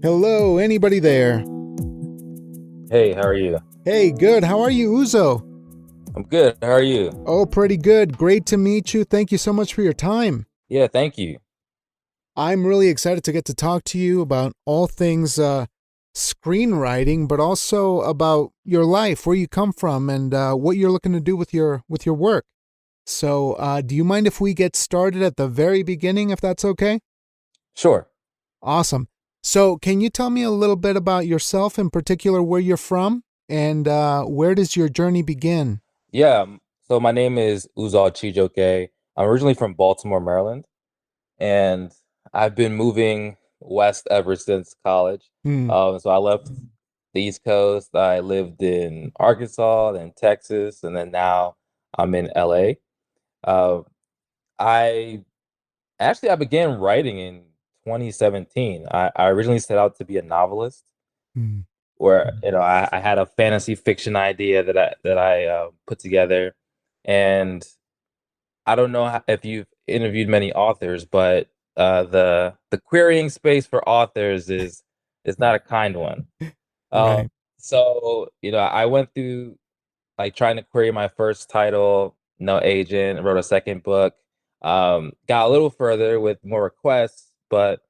Hello, anybody there? Hey, how are you? Hey, good. How are you, Uzo? I'm good. How are you? Oh, pretty good. Great to meet you. Thank you so much for your time. Yeah, thank you. I'm really excited to get to talk to you about all things screenwriting, but also about your life, where you come from, and what you're looking to do with your work. So, do you mind if we get started at the very beginning, if that's okay? Sure. Awesome. So, can you tell me a little bit about yourself, in particular, where you're from, and where does your journey begin? Yeah. So my name is Uzo Chijioke. I'm originally from Baltimore, Maryland, and I've been moving west ever since college. Hmm. So I left the East Coast. I lived in Arkansas, then Texas, and then now I'm in LA. Uh, I I began writing in 2017. I originally set out to be a novelist. Hmm. Where I had a fantasy fiction idea that I put together, and I don't know if you've interviewed many authors, but the querying space for authors is not a kind one. Um, Right. so I went through like trying to query my first title, no agent, wrote a second book, got a little further with more requests, but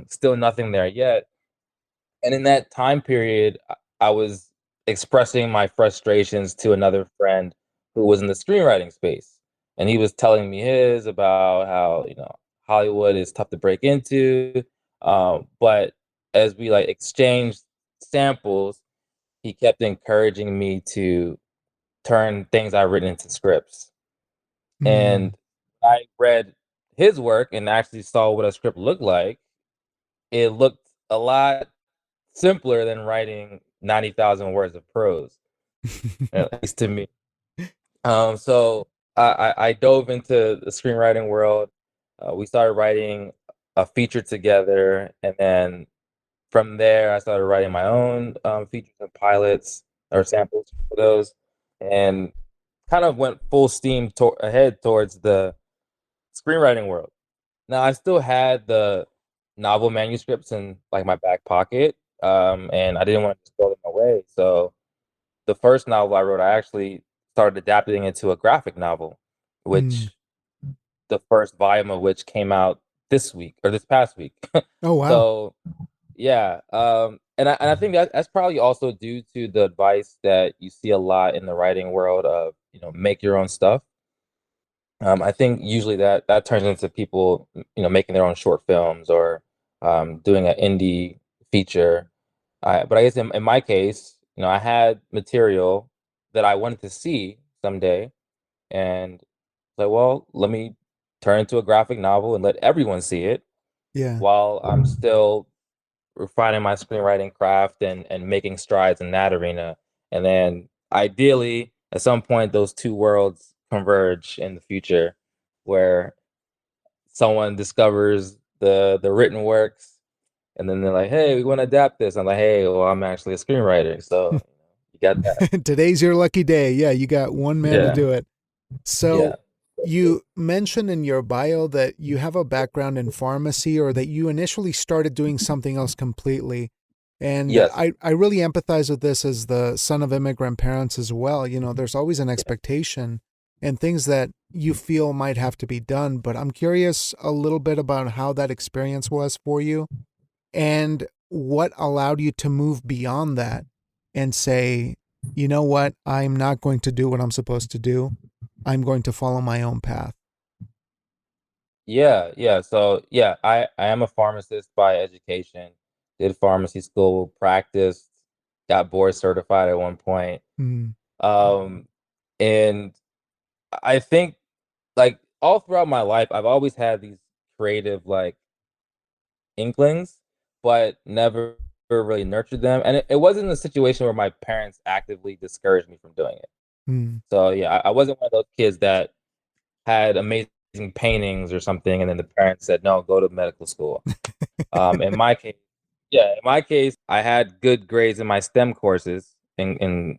still nothing there yet. And in that time period, I was expressing my frustrations to another friend who was in the screenwriting space. And he was telling me his about how, Hollywood is tough to break into. But as we like exchanged samples, he kept encouraging me to turn things I've written into scripts. Hmm. And I read his work and actually saw what a script looked like. It looked a lot simpler than writing 90,000 words of prose, at least to me. So I dove into the screenwriting world. We started writing a feature together, and then from there, I started writing my own features and pilots or samples for those, and kind of went full steam ahead towards the screenwriting world. Now, I still had the novel manuscripts in like my back pocket, and I didn't want to just throw them away. So the first novel I wrote, I actually started adapting into a graphic novel, Hmm. which the first volume of which came out this week or this past week. Oh, wow. So yeah, and I think that's probably also due to the advice that you see a lot in the writing world of make your own stuff. I think usually that turns into people, making their own short films or doing an indie feature. But I guess in my case, I had material that I wanted to see someday, and like, well, let me turn into a graphic novel and let everyone see it Yeah. while I'm still refining my screenwriting craft and making strides in that arena. And then ideally, at some point, those two worlds converge in the future, where someone discovers the written works, and then they're like, "Hey, we want to adapt this." I'm like, "Hey, well, I'm actually a screenwriter, so you got that." Today's your lucky day. Yeah, you got one man to Yeah, do it. yeah, So, you mentioned in your bio that you have a background in pharmacy or that you initially started doing something else completely. And yes, I really empathize with this as the son of immigrant parents as well. There's always an yeah, expectation and things that you feel might have to be done. But I'm curious a little bit about how that experience was for you and what allowed you to move beyond that and say, you know what, I'm not going to do what I'm supposed to do. I'm going to follow my own path. yeah, yeah. So yeah, I am a pharmacist by education. Did pharmacy school, practiced, got board certified at one point. Mm, Um, and I think like all throughout my life, I've always had these creative like inklings, but never really nurtured them. And it wasn't a situation where my parents actively discouraged me from doing it. mm. So yeah, I wasn't one of those kids that had amazing paintings or something, and then the parents said, "No, go to medical school." In my case, yeah, in my case, I had good grades in my STEM courses in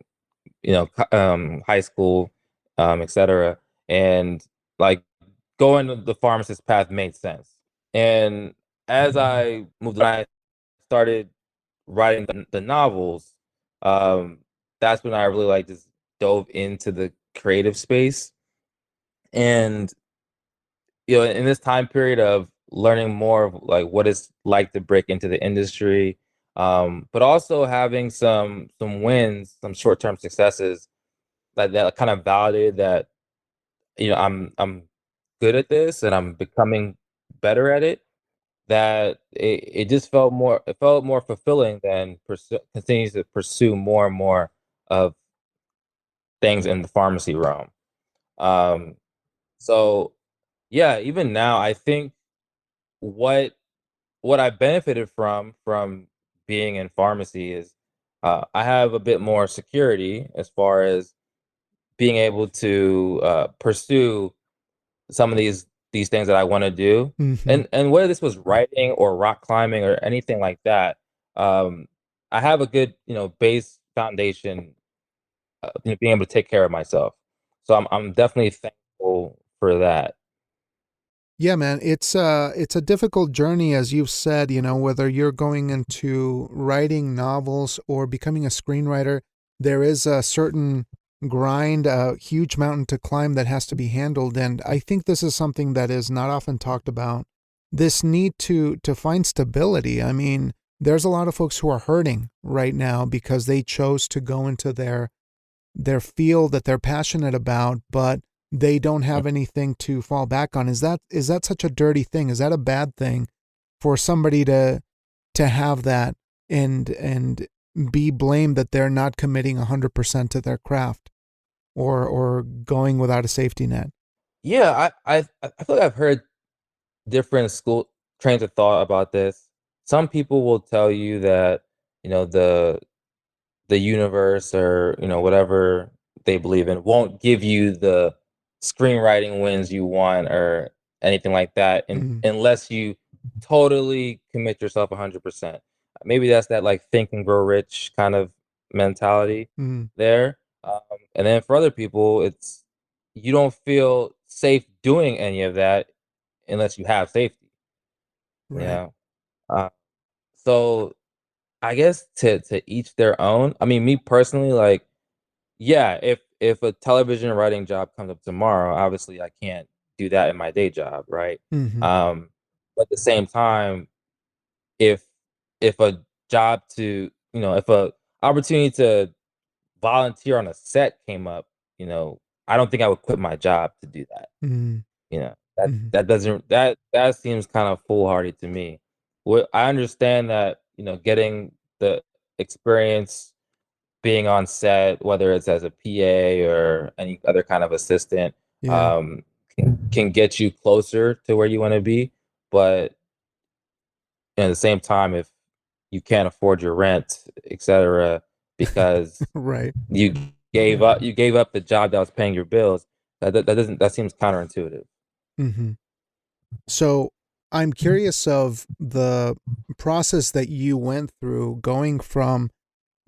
high school, etc. And like going to the pharmacist path made sense. And as I moved to the United started writing the novels, um, that's when I really like just dove into the creative space. And in this time period of learning more of like what it's like to break into the industry, but also having some wins, some short-term successes that kind of validated that I'm good at this and I'm becoming better at it. That it just felt more fulfilling than continues to pursue more and more of things in the pharmacy realm. Um, so yeah, even now, I think what I benefited from being in pharmacy is I have a bit more security as far as being able to pursue some of these things that I want to do, Hmm. and whether this was writing or rock climbing or anything like that, um, I have a good base foundation, being able to take care of myself. So I'm definitely thankful for that. Yeah, man, it's a difficult journey, as you've said, whether you're going into writing novels or becoming a screenwriter, there is a certain grind, a huge mountain to climb that has to be handled. And I think this is something that is not often talked about. This need to find stability. I mean, there's a lot of folks who are hurting right now because they chose to go into their field that they're passionate about, but they don't have anything to fall back on. Is that such a dirty thing? Is that a bad thing for somebody to have that and be blamed that they're not committing 100% to their craft or going without a safety net? Yeah, I feel like I've heard different school trains of thought about this. Some people will tell you that you know the the universe or whatever they believe in won't give you the screenwriting wins you want or anything like that Mm, unless you totally commit yourself 100%. Maybe that's that like think and grow rich kind of mentality mm, there. And then for other people it's you don't feel safe doing any of that unless you have safety, you right. know uh, so I guess to each their own. I mean, me personally, like, yeah, if a television writing job comes up tomorrow, obviously I can't do that in my day job, right? Hmm. Um, but at the same time, if a job to if a opportunity to volunteer on a set came up, I don't think I would quit my job to do that. Mm, mm, That seems kind of foolhardy to me. What I understand that getting the experience being on set, whether it's as a PA or any other kind of assistant, yeah. um, can get you closer to where you want to be. But at the same time, if you can't afford your rent, etc., because Right. you gave up the job that was paying your bills, that seems counterintuitive. Hmm. So I'm curious of the process that you went through going from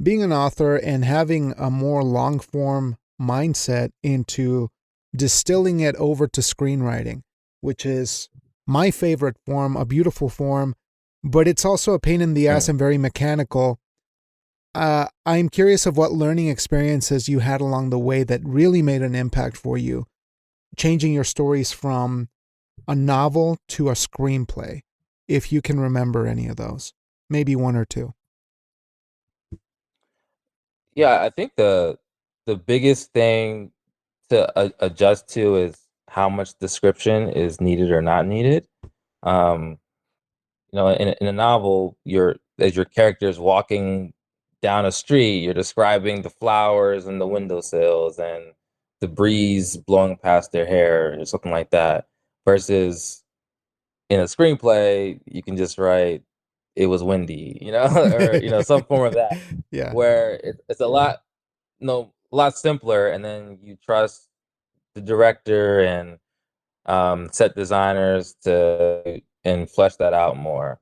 being an author and having a more long form mindset into distilling it over to screenwriting, which is my favorite form, a beautiful form, but it's also a pain in the ass Mm. and very mechanical. I'm curious of what learning experiences you had along the way that really made an impact for you, changing your stories from a novel to a screenplay, if you can remember any of those. Maybe one or two. Yeah, I think the biggest thing to adjust to is how much description is needed or not needed. Um, in a novel, as your character is walking down a street, you're describing the flowers and the windowsills and the breeze blowing past their hair or something like that. Versus in a screenplay, you can just write it was windy, or some form of that, Yeah. where it's a lot simpler, and then you trust the director and set designers to and flesh that out more.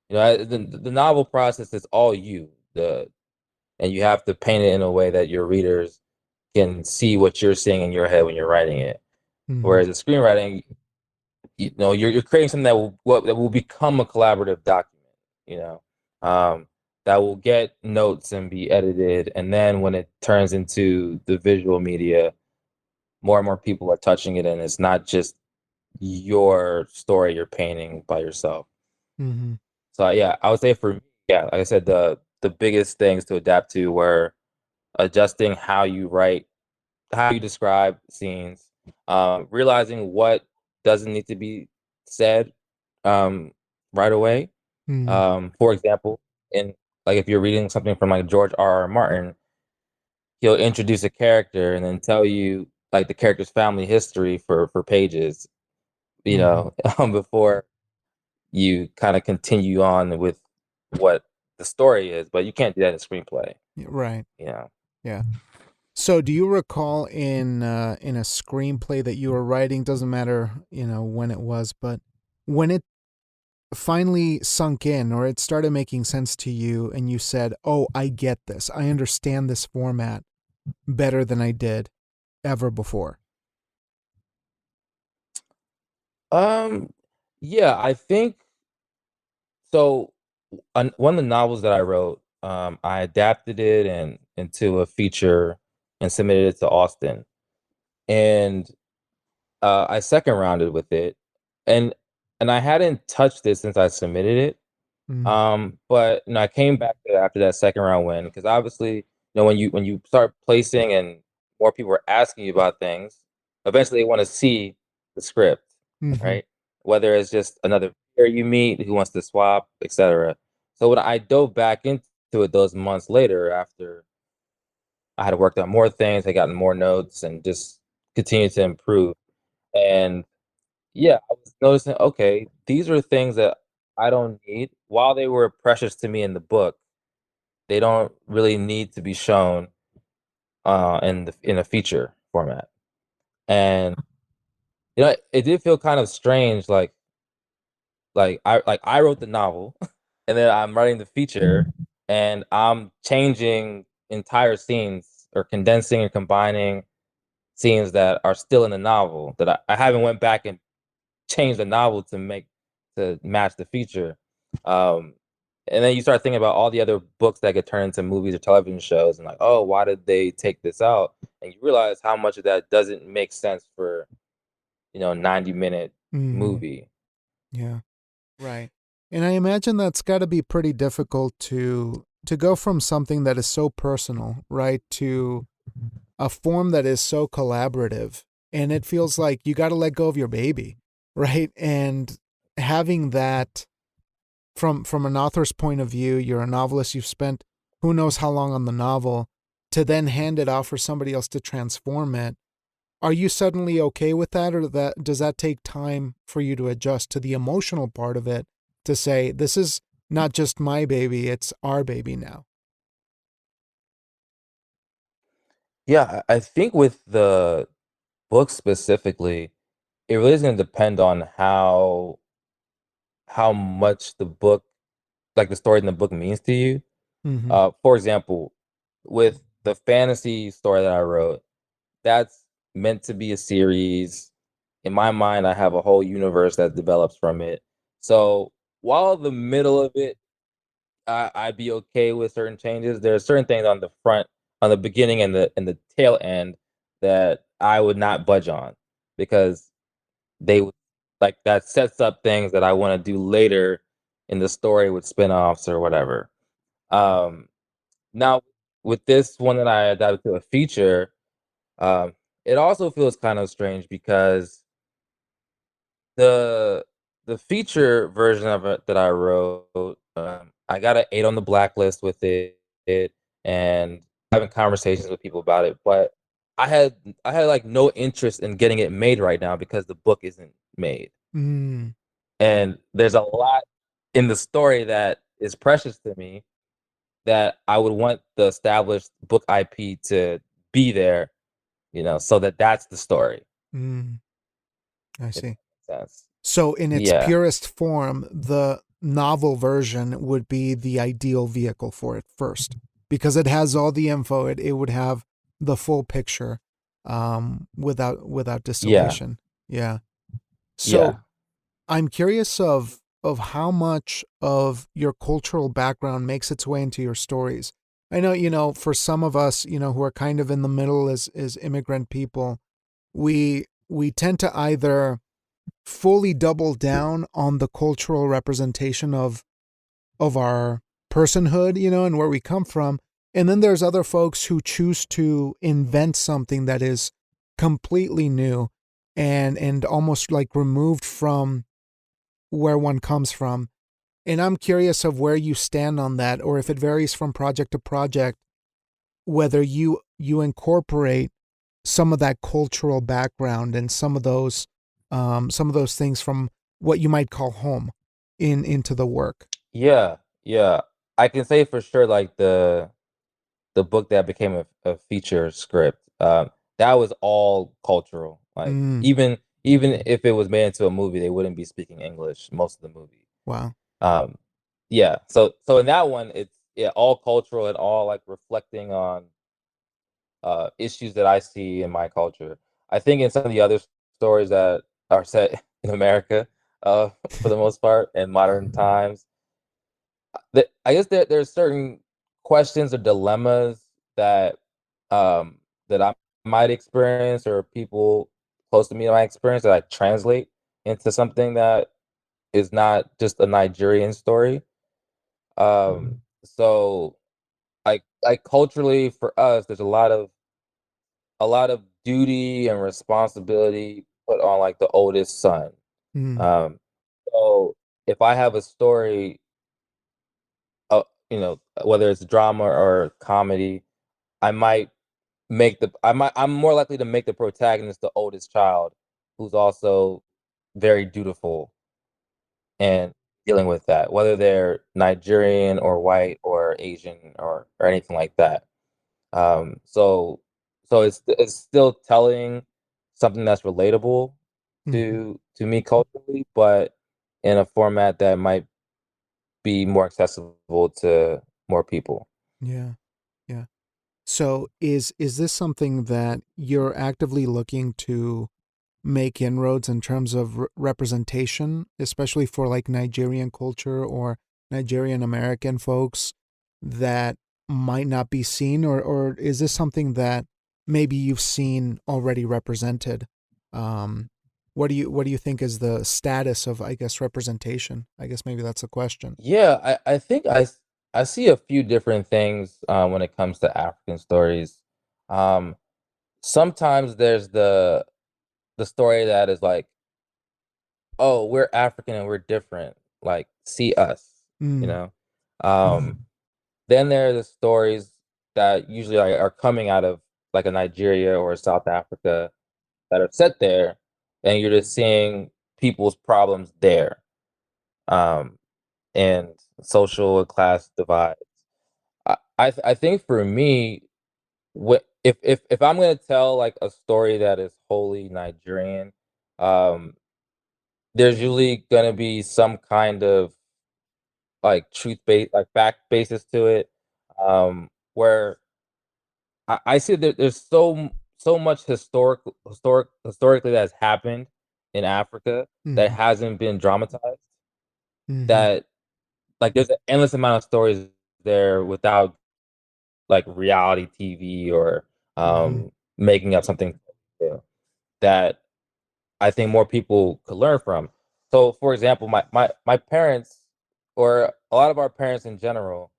The novel process is all you, and you have to paint it in a way that your readers can see what you're seeing in your head when you're writing it. Hmm. Whereas the screenwriting, you're creating something that will become a collaborative document. You know, um, that will get notes and be edited. And then when it turns into the visual media, more and more people are touching it, and it's not just your story you're painting by yourself. Mm-hmm. So yeah, I would say for me, yeah, like I said, the biggest things to adapt to were adjusting how you write, how you describe scenes, realizing what doesn't need to be said um, right away. Mm-hmm. For example, in like if you're reading something from like George R. R. Martin, he'll introduce a character and then tell you like the character's family history for pages, you Mm-hmm. know, before you kind of continue on with what the story is. But you can't do that in a screenplay, Right. you know. Yeah. So, do you recall in a screenplay that you were writing? Doesn't matter, when it was, but when it finally sunk in, or it started making sense to you, and you said, "Oh, I get this. I understand this format better than I did ever before." Um, yeah, I think so. One of the novels that I wrote, I adapted it and into a feature and submitted it to Austin, and I second rounded with it, and I hadn't touched it since I submitted it. Mm, But I came back to it after that second round win because obviously, when you start placing and more people are asking you about things, eventually they want to see the script, mm-hmm, right? Whether it's just another peer you meet who wants to swap, etc. So when I dove back into it those months later, after I had worked on more things, I gotten more notes, and just continued to improve. And yeah, I was noticing, okay, these are things that I don't need. While they were precious to me in the book, they don't really need to be shown in a feature format. And it did feel kind of strange, like I wrote the novel, and then I'm writing the feature, and I'm changing entire scenes or condensing and combining scenes that are still in the novel that I haven't went back and change the novel to match the feature. Um, and then you start thinking about all the other books that get turned into movies or television shows, and like, oh, why did they take this out? And you realize how much of that doesn't make sense for 90-minute mm, movie. yeah, right. And I imagine that's got to be pretty difficult to go from something that is so personal, right, to a form that is so collaborative, and it feels like you got to let go of your baby, right? And having that from an author's point of view, you're a novelist, you've spent who knows how long on the novel, to then hand it off for somebody else to transform it. Are you suddenly okay with that, or that does that take time for you to adjust to the emotional part of it, to say this is not just my baby, it's our baby now? Yeah, I think with the book specifically, it really is going to depend on how much the book, like the story in the book, means to you. Mhm. For example, with the fantasy story that I wrote, that's meant to be a series. In my mind, I have a whole universe that develops from it. So while the middle of it, I'd be okay with certain changes. There are certain things on the front, on the beginning and the tail end that I would not budge on because they would like that sets up things that I want to do later in the story with spin-offs or whatever. Um, Now with this one that I adapted to a feature, it also feels kind of strange because the the feature version of it that I wrote, I got an 8 on the blacklist with it and having conversations with people about it, but I had like no interest in getting it made right now because the book isn't made. Mm. And there's a lot in the story that is precious to me that I would want the established book IP to be there, so that's the story, Mm. I if that see. makes sense. So, in its Yeah. purest form, the novel version would be the ideal vehicle for it first, because it has all the info. It would have the full picture, without Yeah. distillation. Yeah. So, Yeah. I'm curious of of how much of your cultural background makes its way into your stories. I know, for some of us, who are kind of in the middle as immigrant people, we tend to either fully double down on the cultural representation of our personhood, and where we come from. And then there's other folks who choose to invent something that is completely new and almost like removed from where one comes from. And I'm curious of where you stand on that, or if it varies from project to project, whether you incorporate some of that cultural background and some of those things from what you might call home into the work. Yeah, yeah. I can say for sure, like the book that became a feature script, that was all cultural. Like Mm, even if it was made into a movie, they wouldn't be speaking English most of the movie. wow. Um, yeah. So in that one, it's yeah, all cultural and all like reflecting on issues that I see in my culture. I think in some of the other stories that are set in America, for the most part, in modern times, I guess there's certain questions or dilemmas that um that I might experience or people close to me might experience that I translate into something that is not just a Nigerian story. So like culturally for us, there's a lot of duty and responsibility put on like the oldest son. Mm, Um, so if I have a story, whether it's drama or comedy, I might I'm more likely to make the protagonist the oldest child who's also very dutiful and dealing with that, whether they're Nigerian or white or Asian or anything like that. So it's still telling something that's relatable mhm. to me culturally, but in a format that might be more accessible to more people. Yeah, yeah. So is this something that you're actively looking to make inroads in terms of representation, especially for like Nigerian culture or Nigerian American folks that might not be seen, or is this something that maybe you've seen already represented? Um, what do you think is the status of, I guess, representation? I guess maybe that's a question. Yeah, I think I see a few different things when it comes to African stories. Um, Sometimes there's the story that is like, oh, we're African and we're different. Like, see us, you Mm, know. Then there are the stories that usually are coming out of like a Nigeria or a South Africa that are set there, and you're just seeing people's problems there, um, and social and class divides. I think for me, if I'm gonna tell like a story that is wholly Nigerian, um, there's usually gonna be some kind of like truth based, like fact basis to it, where I see that there's so much historically that's happened in Africa that mm, hasn't been dramatized. mm-hmm, That like there's an endless amount of stories there without like reality TV or mm-hmm, making up something new that I think more people could learn from. So, for example, my parents, or a lot of our parents in general,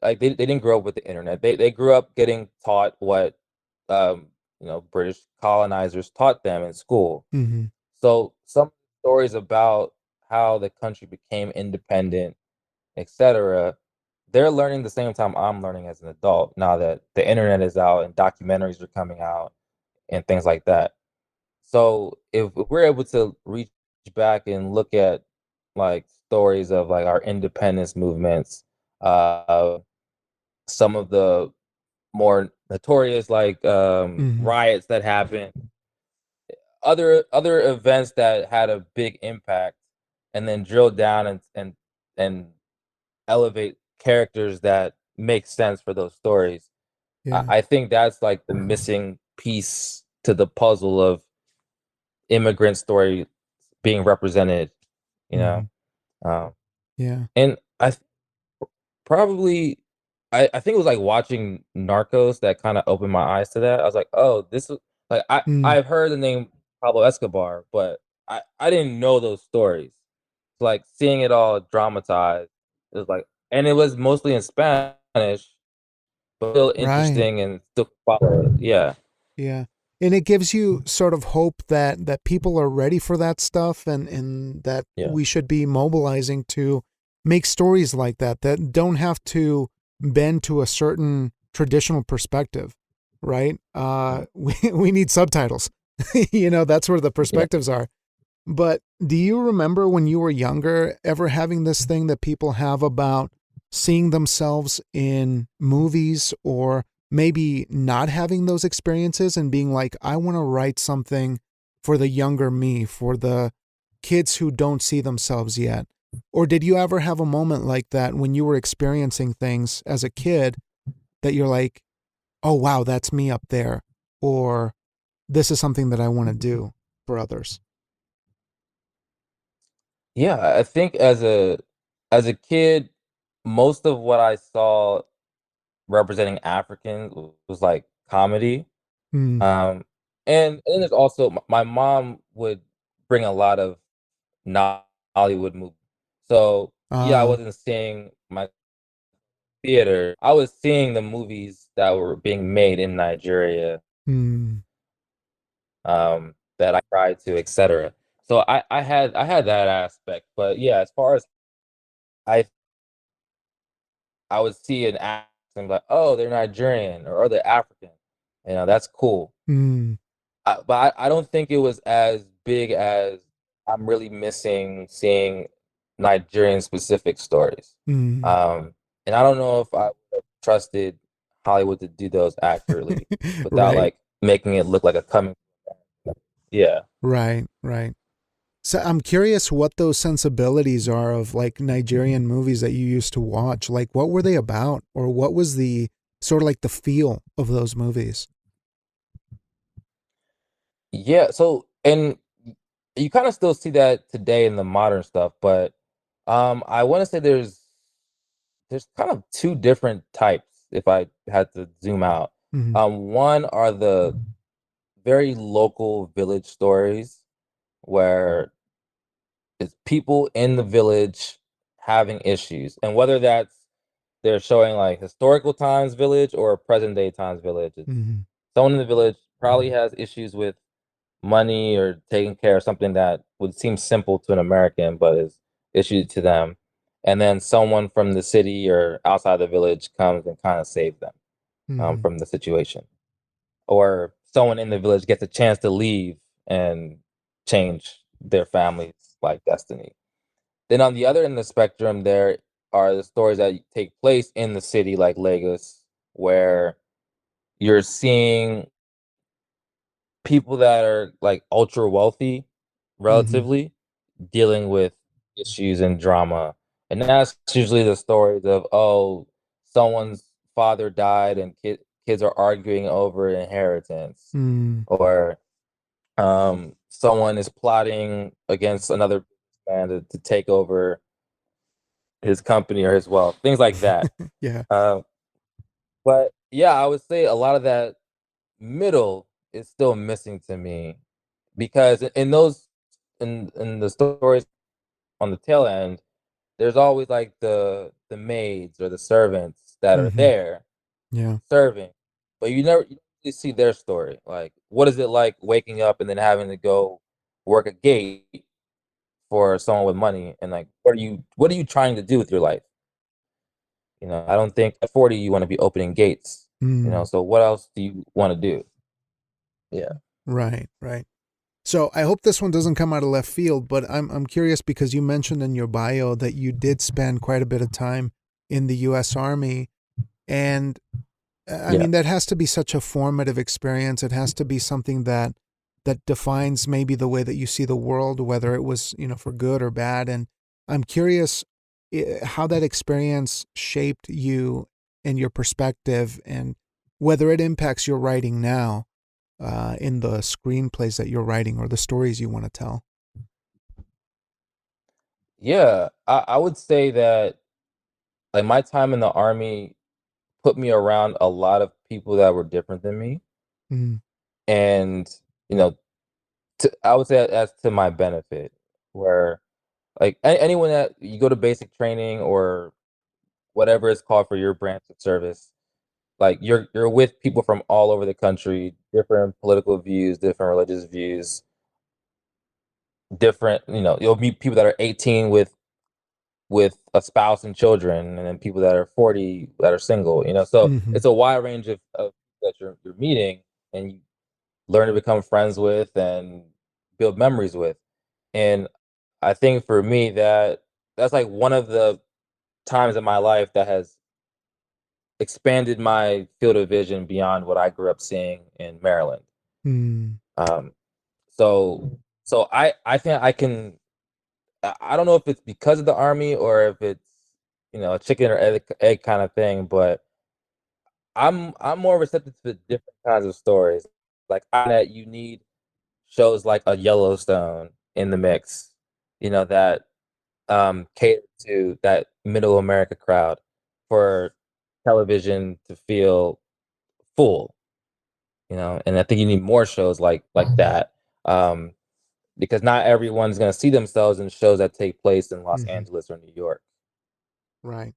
like they didn't grow up with the internet. They grew up getting taught what um, British colonizers taught them in school. mm-hmm. So some stories about how the country became independent, etc., they're learning the same time I'm learning as an adult now that the internet is out and documentaries are coming out and things like that. So if we're able to reach back and look at like stories of like our independence movements, uh, some of the more notorious like Mm-hmm. riots that happened, other events that had a big impact, and then drill down and elevate characters that make sense for those stories. Yeah. I think that's like the missing piece to the puzzle of immigrant story being represented, you Mm-hmm. know? Um, Yeah. and probably I think it was like watching Narcos that kind of opened my eyes to that. I was like, oh, this is like Mm. I've heard the name Pablo Escobar, but I didn't know those stories. So, like seeing it all dramatized, it was like, and it was mostly in Spanish, but still Right. interesting and still follow it. Yeah, Yeah. And it gives you sort of hope that people are ready for that stuff and that yeah, we should be mobilizing to make stories like that don't have to bend to a certain traditional perspective, right? We need subtitles. That's where the yeah. perspectives are. But do you remember when you were younger ever having this thing that people have about seeing themselves in movies or maybe not having those experiences and being like, I want to write something for the younger me, for the kids who don't see themselves yet? Or did you ever have a moment like that when you were experiencing things as a kid that you're like, oh, wow, that's me up there? Or this is something that I want to do for others? Yeah, I think as a kid, most of what I saw representing Africans was like comedy. Mm. And then there's also my mom would bring a lot of Hollywood movies. So yeah, I Uh, wasn't seeing my theater. I was seeing the movies that were being made in Nigeria, mm. that I tried to, etc. So I had that aspect. But yeah, as far as I I would see an accent like, oh, they're Nigerian or they're African. That's cool. Mm, But I don't think it was as big as I'm really missing seeing Nigerian specific stories. mm. Um, and I don't know if I would've trusted Hollywood to do those accurately without Right, like making it look like a coming. Yeah. right, right. So I'm curious what those sensibilities are of like Nigerian movies that you used to watch. Like, what were they about, or what was the sort of like the feel of those movies? Yeah. So and you kind of still see that today in the modern stuff, but I want to say there's kind of two different types if I had to zoom out. Hmm. One are the very local village stories where it's people in the village having issues, and whether that's they're showing like historical times village or present day times village, it's Hmm. someone in the village probably has issues with money or taking care of something that would seem simple to an American but is issued to them, and then someone from the city or outside the village comes and kind of saves them, Hmm. from the situation, or someone in the village gets a chance to leave and change their family's like destiny. Then on the other end of the spectrum, there are the stories that take place in the city, like Lagos, where you're seeing people that are like ultra wealthy, Hmm. relatively, dealing with issues and drama. And that's usually the stories of, oh, someone's father died and kids are arguing over inheritance, Mm. or someone is plotting against another man to take over his company or his wealth, things like that. Yeah. Uh, but yeah, I would say a lot of that middle is still missing to me because in those in the stories on the tail end, there's always like the maids or the servants that are Hmm. there Yeah. serving, but you don't really see their story. Like, what is it like waking up and then having to go work a gate for someone with money, and like, what are you trying to do with your life? I don't think at 40 you want to be opening gates. Mm. So what else do you want to do? Yeah. Right. Right. So I hope this one doesn't come out of left field, but I'm curious because you mentioned in your bio that you did spend quite a bit of time in the U.S. Army, and I Yeah. mean that has to be such a formative experience. It has to be something that defines maybe the way that you see the world, whether it was for good or bad. And I'm curious how that experience shaped you and your perspective, and whether it impacts your writing now in the screenplays that you're writing or the stories you want to tell. Yeah, I would say that like my time in the army put me around a lot of people that were different than me, Mm, and you know, I would say that's to my benefit. Where like anyone that you go to basic training or whatever it's called for your branch of service, like you're with people from all over the country, different political views, different religious views, different. You'll meet people that are 18 with a spouse and children, and then people that are 40 that are single. So mhm, it's a wide range of that you're meeting, and you learn to become friends with and build memories with. And I think for me that's like one of the times in my life that has expanded my field of vision beyond what I grew up seeing in Maryland. mm, Um, so I think I can. I don't know if it's because of the army or if it's a chicken or egg kind of thing, but I'm more receptive to different kinds of stories. Like that you need shows like a Yellowstone in the mix, that cater to that middle America crowd for television to feel full, and I think you need more shows like that. Um, because not everyone's going to see themselves in shows that take place in Los mhm. Angeles or New York. Right.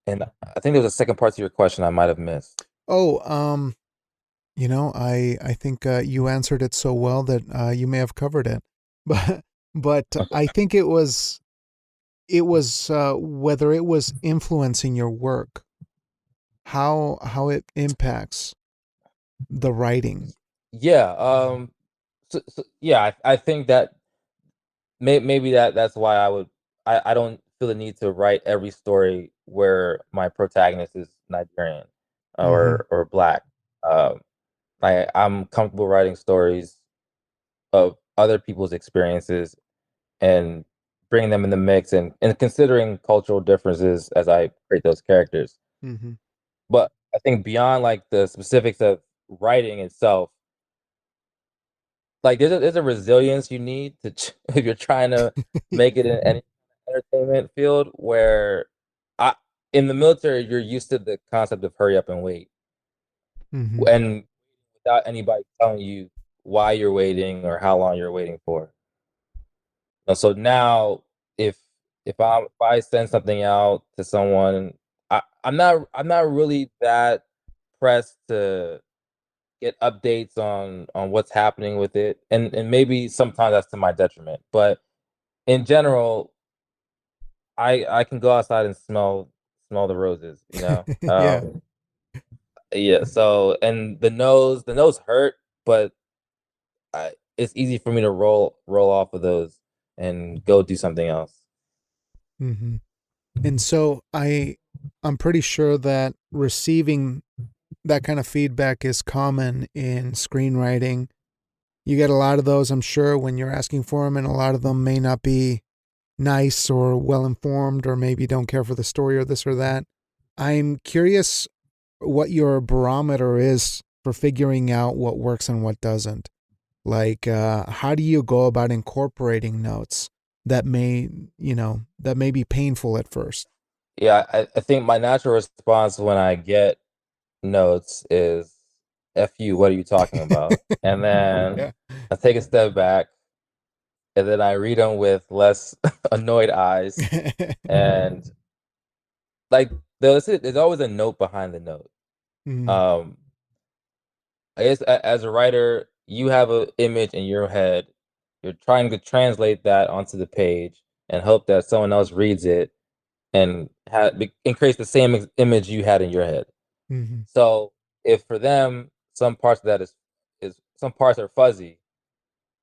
And I think there was a second part to your question I might have missed. Oh, I think you answered it so well that you may have covered it, but Okay. I think it was whether it was influencing your work, how it impacts the writing. Yeah. Yeah, I think that maybe that's why I don't feel the need to write every story where my protagonist is Nigerian Mm-hmm. or black. Um, I'm comfortable writing stories of other people's experiences and bringing them in the mix and considering cultural differences as I create those characters. Mm-hmm. But I think beyond like the specifics of writing itself, like there's a resilience you need if you're trying to make it in any entertainment field where I in the military you're used to the concept of hurry up and wait Mm-hmm. and without anybody telling you why you're waiting or how long you're waiting for. So now if if I send something out to someone, I'm not really that pressed to get updates on what's happening with it, and maybe sometimes that's to my detriment. But in general, I can go outside and smell the roses. Yeah. Yeah. So and the nose hurt, but it's easy for me to roll off of those and go do something else. Mm-hmm. And so I'm pretty sure that receiving that kind of feedback is common in screenwriting. You get a lot of those, I'm sure, when you're asking for them, and a lot of them may not be nice or well informed, or maybe don't care for the story or this or that. I'm curious what your barometer is for figuring out what works and what doesn't. Like, how do you go about incorporating notes that may be painful at first? Yeah, I think my natural response when I get notes is "F you, what are you talking about?" And then Yeah. I take a step back, and then I read them with less annoyed eyes, and like there's always a note behind the note. Mm, Um, I guess as a writer, you have an image in your head. You're trying to translate that onto the page and hope that someone else reads it and creates the same image you had in your head. mhm, So if for them some parts of that is some parts are fuzzy,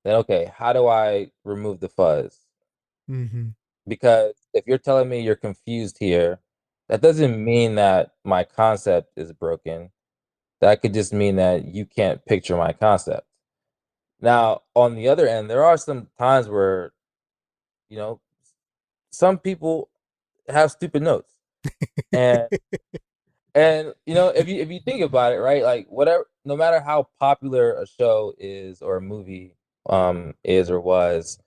then okay, how do I remove the fuzz? mhm, Because if you're telling me you're confused here, that doesn't mean that my concept is broken. That could just mean that you can't picture my concept. Now, on the other end, there are some times where, you know, some people have stupid notes. And if you think about it, right? Like whatever no matter how popular a show is or a movie is or was,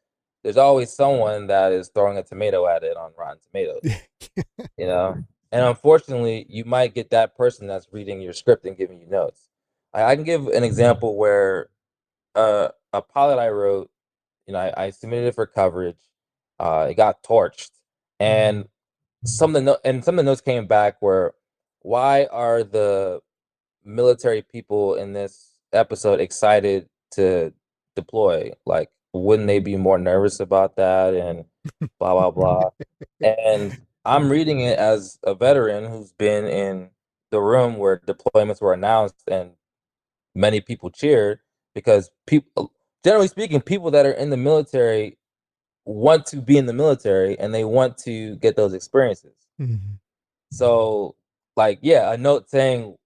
there's always someone that is throwing a tomato at it on Rotten Tomatoes, you know? And unfortunately, you might get that person that's reading your script and giving you notes. I can give an example where a pilot I wrote, I submitted it for coverage. It got torched, and some of the notes came back were, why are the military people in this episode excited to deploy? Like, wouldn't they be more nervous about that? And blah blah blah. And I'm reading it as a veteran who's been in the room where deployments were announced, and many people cheered because people, generally speaking, people that are in the military want to be in the military and they want to get those experiences. Mhm. So, like, yeah, a note saying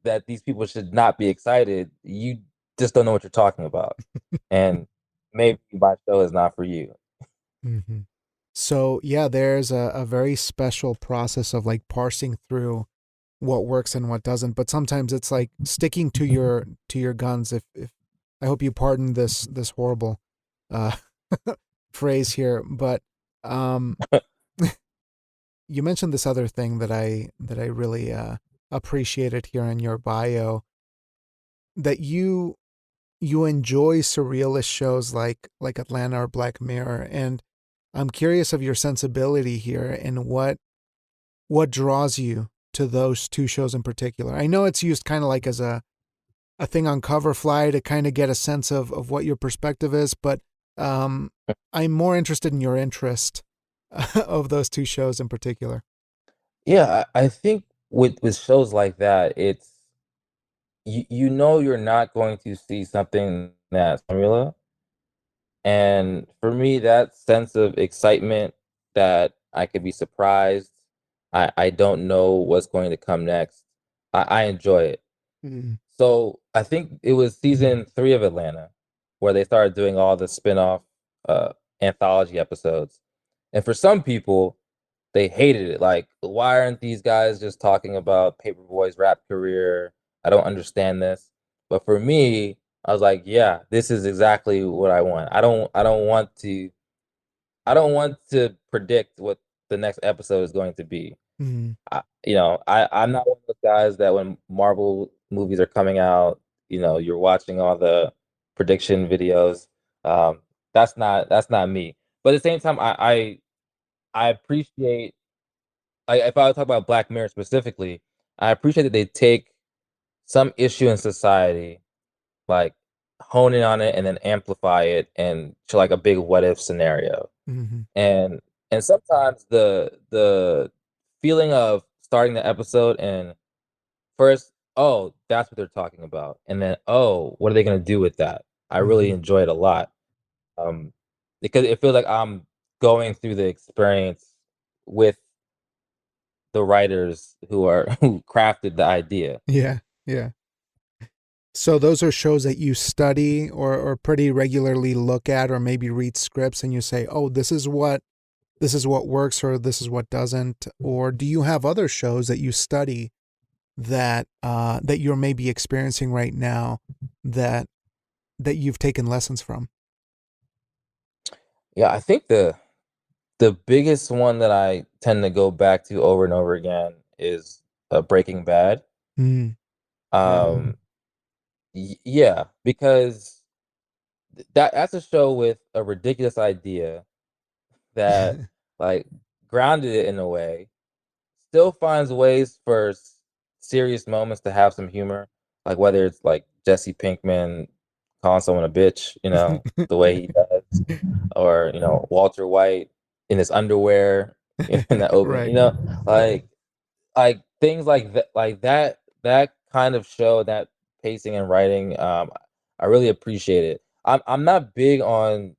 that these people should not be excited, you just don't know what you're talking about. And maybe my show is not for you. Mhm. So yeah, there's a very special process of like parsing through what works and what doesn't. But sometimes it's like sticking to your guns. If I hope you pardon this horrible uh phrase here, but um you mentioned this other thing that I really appreciated here in your bio, that you enjoy surrealist shows like Atlanta or Black Mirror, and I'm curious of your sensibility here and what draws you to those two shows in particular. I know it's used kind of like as a thing on Coverfly to kind of get a sense of what your perspective is, but um, I'm more interested in your interest of those two shows in particular. Yeah, I think with shows like that, it's you know you're not going to see something that's formula. And for me, that sense of excitement that I could be surprised, I don't know what's going to come next. I enjoy it. Mm. So I think it was season 3 of Atlanta where they started doing all the spin-off anthology episodes. And for some people, they hated it. Like, why aren't these guys just talking about Paperboy's rap career? I don't understand this. But for me, I was like, yeah, this is exactly what I want. I don't want to predict what the next episode is going to be. Mm. I'm not one of those guys that when Marvel movies are coming out, you're watching all the prediction videos. Um, that's not me. But at the same time, I appreciate, like, if I talk about Black Mirror specifically, I appreciate that they take some issue in society, like, hone in on it and then amplify it and to like a big what if scenario. Mhm. And sometimes the feeling of starting the episode and first, oh, that's what they're talking about, and then, oh, what are they gonna do with that? I really Mhm. enjoy it a lot, um, because it feels like I'm going through the experience with the writers who are who crafted the idea. Yeah. Yeah. So those are shows that you study or pretty regularly look at or maybe read scripts and you say, "Oh, this is what works or this is what doesn't." Or do you have other shows that you study that you're maybe experiencing right now that you've taken lessons from? Yeah, I think the biggest one that I tend to go back to over and over again is, Breaking Bad. Mm. Yeah. Um, yeah, because that's a show with a ridiculous idea that, like, grounded it in a way, still finds ways for serious moments to have some humor, like whether it's like Jesse Pinkman calling someone a bitch, the way he does, or Walter White in his underwear in that opening, Right. like things like that kind of show, that pacing and writing, I really appreciate it. I'm not big on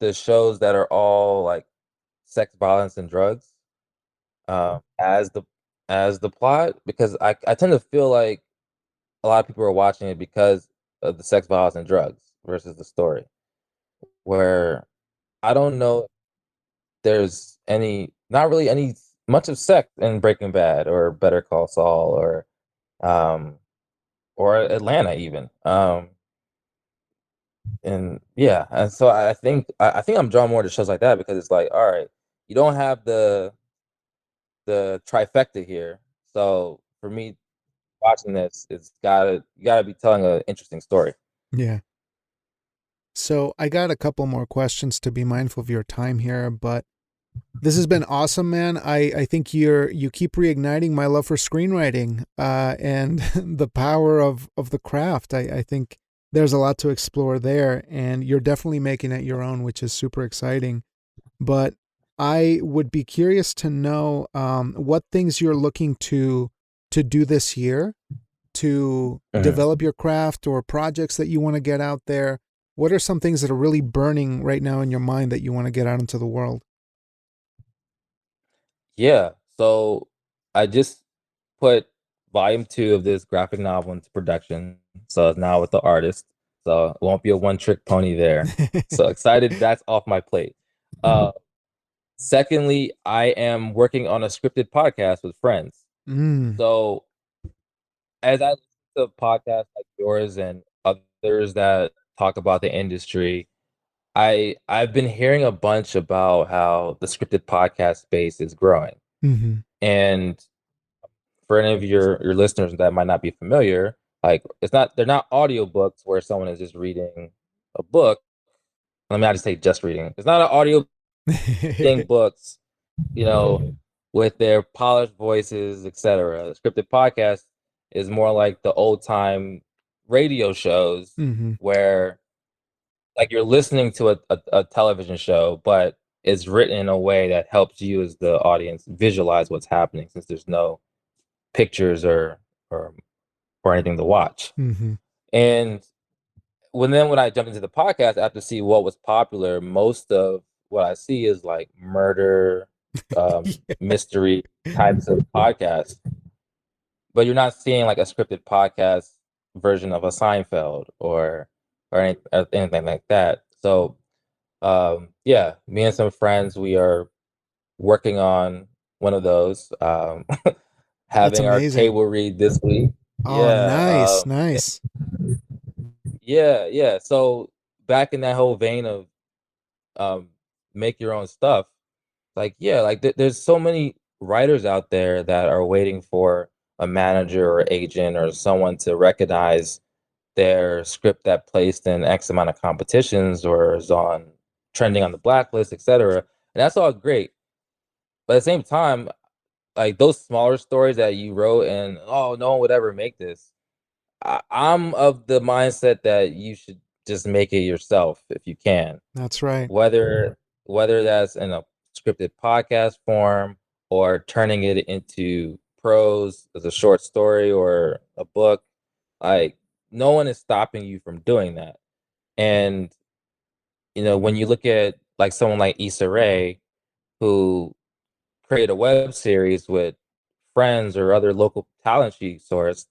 the shows that are all like sex, violence, and drugs, as the plot, because I tend to feel like a lot of people are watching it because of the sex, violence, and drugs versus the story. Where I don't know if there's not really any much of sex in Breaking Bad or Better Call Saul um, or Atlanta even. and yeah, and so I think I'm drawn more to shows like that because it's like, all right, you don't have the trifecta here. So for me watching this, it's gotta you gotta be telling an interesting story. Yeah. So I got a couple more questions to be mindful of your time here, but this has been awesome, man. I think you keep reigniting my love for screenwriting, and the power of the craft. I think there's a lot to explore there, and you're definitely making it your own, which is super exciting. But I would be curious to know what things you're looking to do this year to Mhm. develop your craft or projects that you want to get out there. What are some things that are really burning right now in your mind that you want to get out into the world? Yeah. So I just put volume two of this graphic novel into production. So it's now with the artist. So it won't be a one trick pony there. So excited that's off my plate. Uh Secondly, I am working on a scripted podcast with friends. Mm. So as I listen to podcasts like yours and others that talk about the industry, I've been hearing a bunch about how the scripted podcast space is growing. Mhm. And for any of your listeners that might not be familiar, like they're not audiobooks where someone is just reading a book. Let me not just say just reading. It's not an audio reading books, you know, with their polished voices, etc. The scripted podcast is more like the old time radio shows Mhm. where like you're listening to a television show, but it's written in a way that helps you as the audience visualize what's happening since there's no pictures or or anything to watch. Mhm. And when I jumped into the podcast, I have to see what was popular. Most of what I see is like murder, mystery types of podcasts, but you're not seeing like a scripted podcast version of a Seinfeld or anything like that. So yeah, me and some friends, we are working on one of those. That's Having our amazing. table read this week. Oh, Yeah, nice, nice. yeah, yeah. So back in that whole vein of um, make your own stuff, like yeah, like there's so many writers out there that are waiting for a manager or agent or someone to recognize their script that placed in X amount of competitions or is on trending on the blacklist, etc. And that's all great. But at the same time, like those smaller stories that you wrote and oh no one would ever make this. I'm of the mindset that you should just make it yourself if you can. That's right. Whether whether that's in a scripted podcast form or turning it into prose as a short story or a book, like no one is stopping you from doing that. And when you look at like someone like Issa Rae, who create a web series with friends or other local talent she sourced,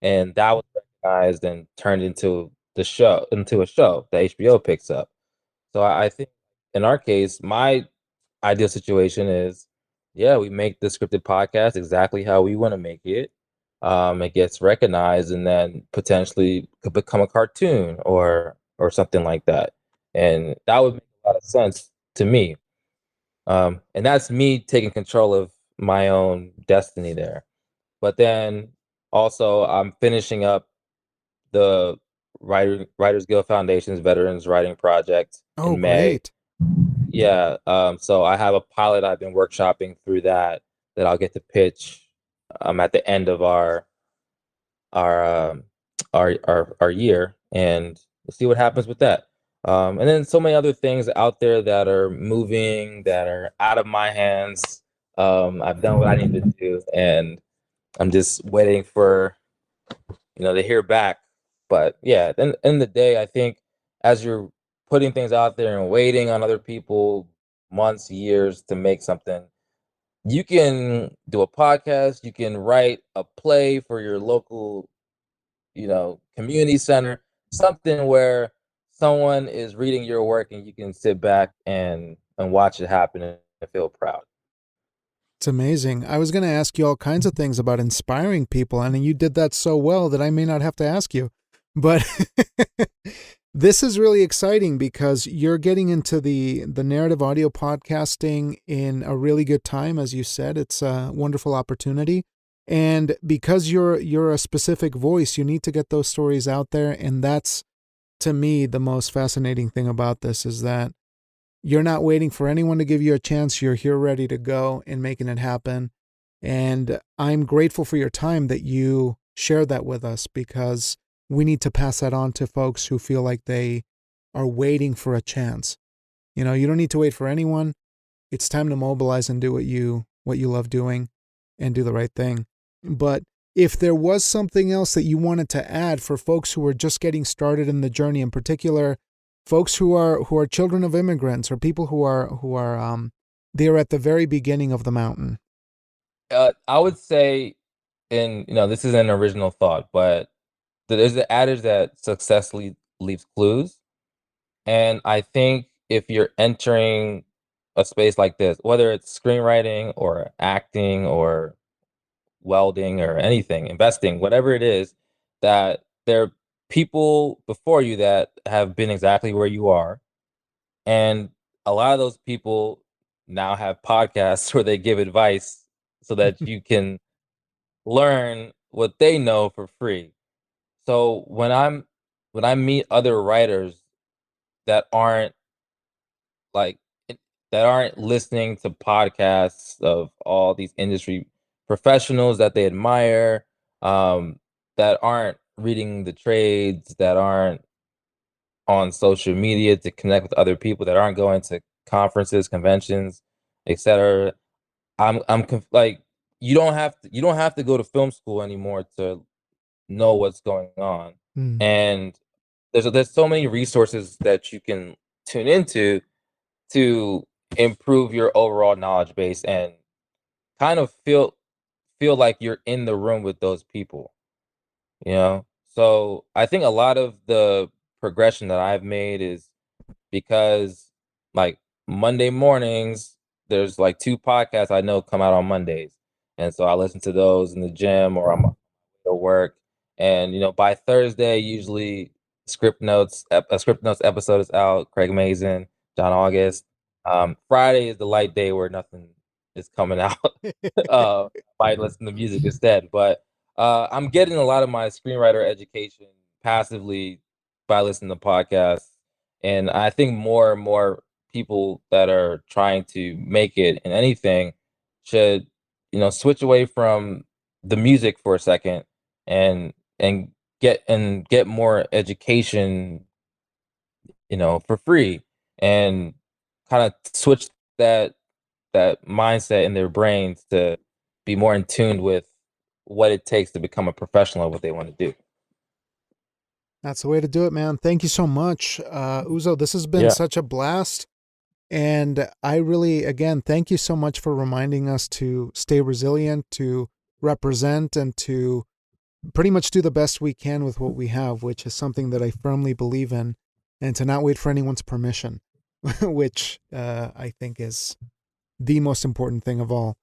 and that was recognized and turned into a show that HBO picks up. So I think in our case, my ideal situation is, yeah, we make the scripted podcast exactly how we want to make it. It gets recognized, and then potentially could become a cartoon or something like that, and that would make a lot of sense to me. And that's me taking control of my own destiny there. But then also, I'm finishing up the Writers Guild Foundation's Veterans Writing Project Oh, in May. great. Yeah, so I have a pilot I've been workshopping through that I'll get to pitch at the end of our our year, and we'll see what happens with that. And then so many other things out there that are moving, that are out of my hands. I've done what I need to do, and I'm just waiting for to hear back. But yeah, then in the day, I think as you're putting things out there and waiting on other people months, years to make something, you can do a podcast, you can write a play for your local community center, something where someone is reading your work and you can sit back and watch it happen and feel proud. It's amazing. I was going to ask you all kinds of things about inspiring people, and you did that so well that I may not have to ask you. But this is really exciting because you're getting into the narrative audio podcasting in a really good time. As you said, it's a wonderful opportunity. And because you're a specific voice, you need to get those stories out there. And that's, to me, the most fascinating thing about this is that you're not waiting for anyone to give you a chance. You're here ready to go and making it happen. And I'm grateful for your time that you shared that with us, because we need to pass that on to folks who feel like they are waiting for a chance. You know, you don't need to wait for anyone. It's time to mobilize and do what you love doing and do the right thing. But if there was something else that you wanted to add for folks who are just getting started in the journey, in particular, folks who are children of immigrants or people who are they're at the very beginning of the mountain. I would say, and this is an original thought, but there's an adage that success leaves clues. And I think if you're entering a space like this, whether it's screenwriting or acting or welding or anything, investing, whatever it is, that there are people before you that have been exactly where you are. And a lot of those people now have podcasts where they give advice so that you can learn what they know for free. So when I meet other writers that aren't like that aren't listening to podcasts of all these industry professionals that they admire, that aren't reading the trades, that aren't on social media to connect with other people, that aren't going to conferences, conventions, etc. Like, you don't have to go to film school anymore to know what's going on. Hmm. And there's so many resources that you can tune into to improve your overall knowledge base and kind of feel like you're in the room with those people, you know? So I think a lot of the progression that I've made is because, like, Monday mornings, there's like two podcasts I know come out on Mondays. And so I listen to those in the gym or I'm at work. And by Thursday, usually a script notes episode is out. Craig Mazin, John August. Friday is the light day where nothing is coming out. uh, might listen to music instead. But I'm getting a lot of my screenwriter education passively by listening to podcasts. And I think more and more people that are trying to make it in anything should, switch away from the music for a second and get more education, for free, and kind of switch that mindset in their brains to be more in tune with what it takes to become a professional at what they want to do. That's the way to do it, man. Thank you so much. Uzo, this has been Yeah. such a blast. And I really, again, thank you so much for reminding us to stay resilient, to represent, and to pretty much do the best we can with what we have, which is something that I firmly believe in, and to not wait for anyone's permission, which I think is the most important thing of all.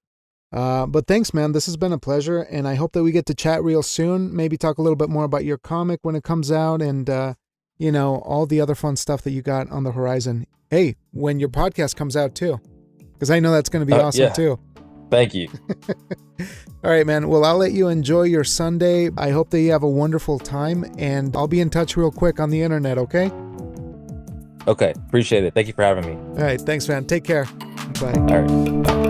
But thanks, man. This has been a pleasure, and I hope that we get to chat real soon. Maybe talk a little bit more about your comic when it comes out, and all the other fun stuff that you got on the horizon. Hey, when your podcast comes out too, because I know that's going to be awesome Yeah. too. Thank you. All right, man. Well, I'll let you enjoy your Sunday. I hope that you have a wonderful time, and I'll be in touch real quick on the internet, okay? Okay. Appreciate it. Thank you for having me. All right. Thanks, man. Take care. Bye. All right. Bye.